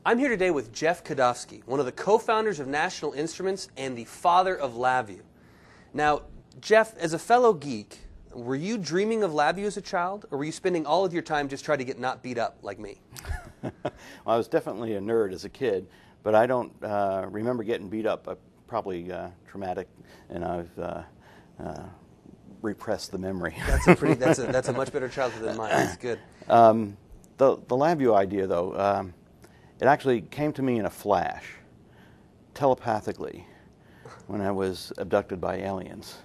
I'm here today with Jeff Kadofsky, one of the co-founders of National Instruments and the father of LabVIEW. Now, Jeff, as a fellow geek, were you dreaming of LabVIEW as a child, or were you spending all of your time just trying to get not beat up like me? Well, I was definitely a nerd as a kid, but I don't remember getting beat up. Probably traumatic, and I've repressed the memory. That's a much better childhood than mine. That's good. The LabVIEW idea, though, it actually came to me in a flash, telepathically, when I was abducted by aliens.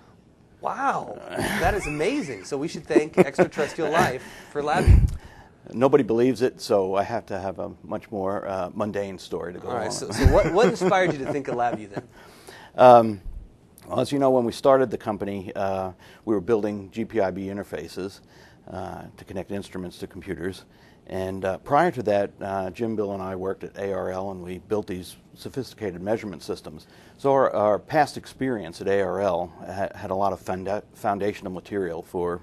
Wow, that is amazing. So we should thank Extraterrestrial Life for LabVIEW. Nobody believes it, so I have to have a much more mundane story to go on. All right, so what inspired you to think of LabVIEW then? Well, as you know, when we started the company, we were building GPIB interfaces to connect instruments to computers. And prior to that, Jim, Bill, and I worked at ARL, and we built these sophisticated measurement systems. So our past experience at ARL had a lot of foundational material for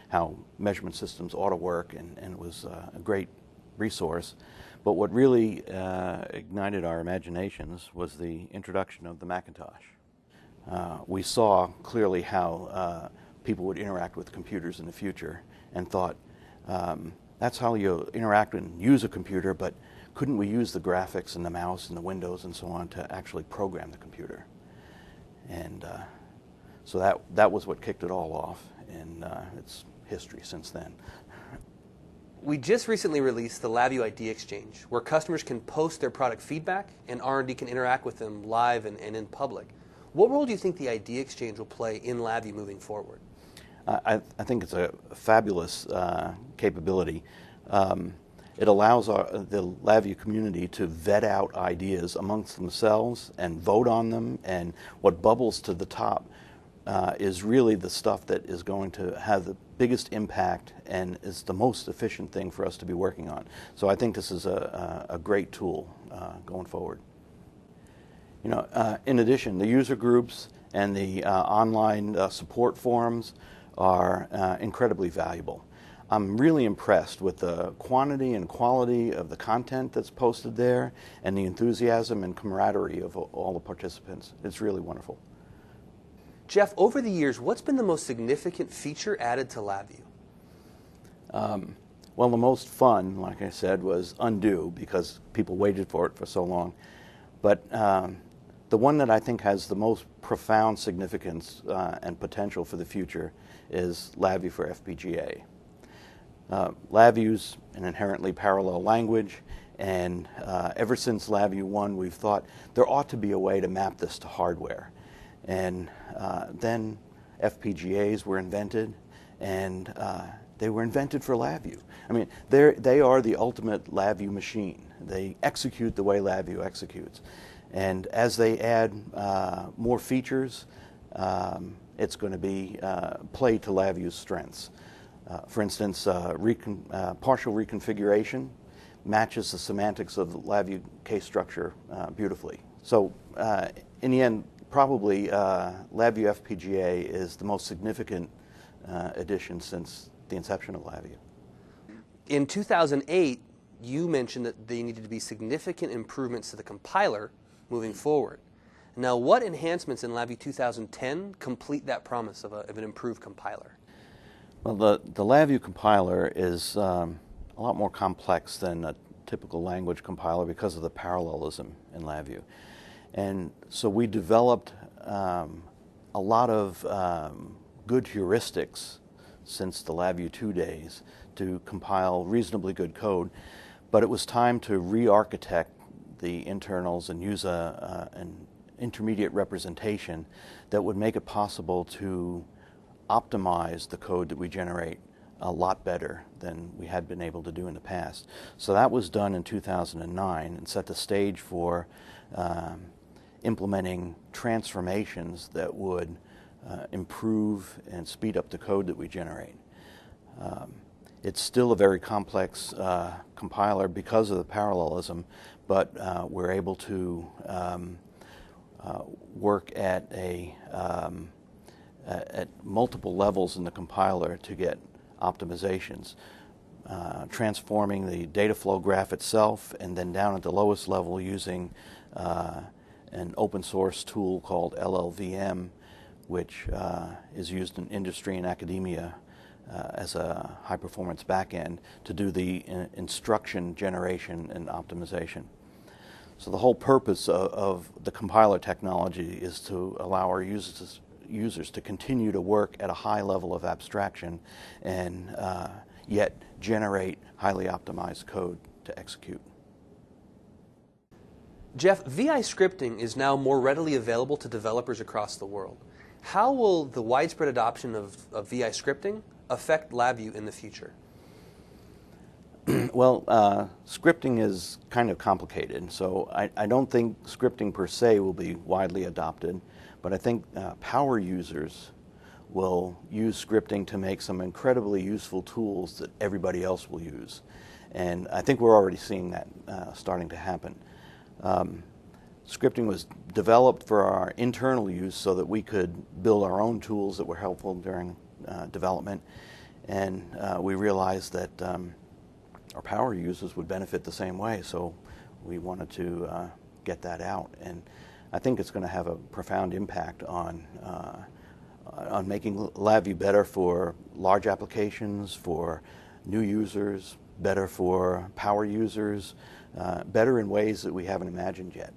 how measurement systems ought to work, and it was a great resource. But what really ignited our imaginations was the introduction of the Macintosh. We saw clearly how people would interact with computers in the future, and thought, that's how you interact and use a computer, but couldn't we use the graphics and the mouse and the windows and so on to actually program the computer? And so that was what kicked it all off, and it's history since then. We just recently released the LabVIEW ID Exchange, where customers can post their product feedback and R&D can interact with them live and in public. What role do you think the ID Exchange will play in LabVIEW moving forward? I think it's a fabulous capability. It allows the LabVIEW community to vet out ideas amongst themselves and vote on them, and what bubbles to the top is really the stuff that is going to have the biggest impact and is the most efficient thing for us to be working on. So I think this is a great tool going forward. You know, in addition, the user groups and the online support forums are incredibly valuable. I'm really impressed with the quantity and quality of the content that's posted there, and the enthusiasm and camaraderie of all the participants. It's really wonderful. Jeff, over the years, what's been the most significant feature added to LabVIEW? Well, the most fun, like I said, was Undo, because people waited for it for so long. But the one that I think has the most profound significance and potential for the future is LabVIEW for FPGA. LabVIEW's an inherently parallel language, and ever since LabVIEW 1, we've thought there ought to be a way to map this to hardware. And then FPGAs were invented, and they were invented for LabVIEW. I mean, they are the ultimate LabVIEW machine. They execute the way LabVIEW executes. And as they add more features, it's going to be play to LabVIEW's strengths. For instance, partial reconfiguration matches the semantics of the LabVIEW case structure beautifully. So in the end, probably LabVIEW FPGA is the most significant addition since the inception of LabVIEW. In 2008, you mentioned that there needed to be significant improvements to the compiler moving forward. Now, what enhancements in LabVIEW 2010 complete that promise of an improved compiler? Well, the LabVIEW compiler is a lot more complex than a typical language compiler because of the parallelism in LabVIEW. And so we developed a lot of good heuristics since the LabVIEW 2 days to compile reasonably good code, but it was time to re-architect the internals and use an intermediate representation that would make it possible to optimize the code that we generate a lot better than we had been able to do in the past. So that was done in 2009 and set the stage for implementing transformations that would improve and speed up the code that we generate. It's still a very complex compiler because of the parallelism, but we're able to work at multiple levels in the compiler to get optimizations. transforming the data flow graph itself, and then down at the lowest level using an open source tool called LLVM, which is used in industry and academia as a high performance backend to do the instruction generation and optimization. So the whole purpose of the compiler technology is to allow our users to continue to work at a high level of abstraction and yet generate highly optimized code to execute. Jeff, VI scripting is now more readily available to developers across the world. How will the widespread adoption of VI scripting affect LabVIEW in the future? Well, scripting is kind of complicated, so I don't think scripting per se will be widely adopted, but I think power users will use scripting to make some incredibly useful tools that everybody else will use. And I think we're already seeing that starting to happen. Scripting was developed for our internal use so that we could build our own tools that were helpful during development, and we realized that our power users would benefit the same way, so we wanted to get that out. And I think it's going to have a profound impact on making LabVIEW better for large applications, for new users, better for power users, better in ways that we haven't imagined yet.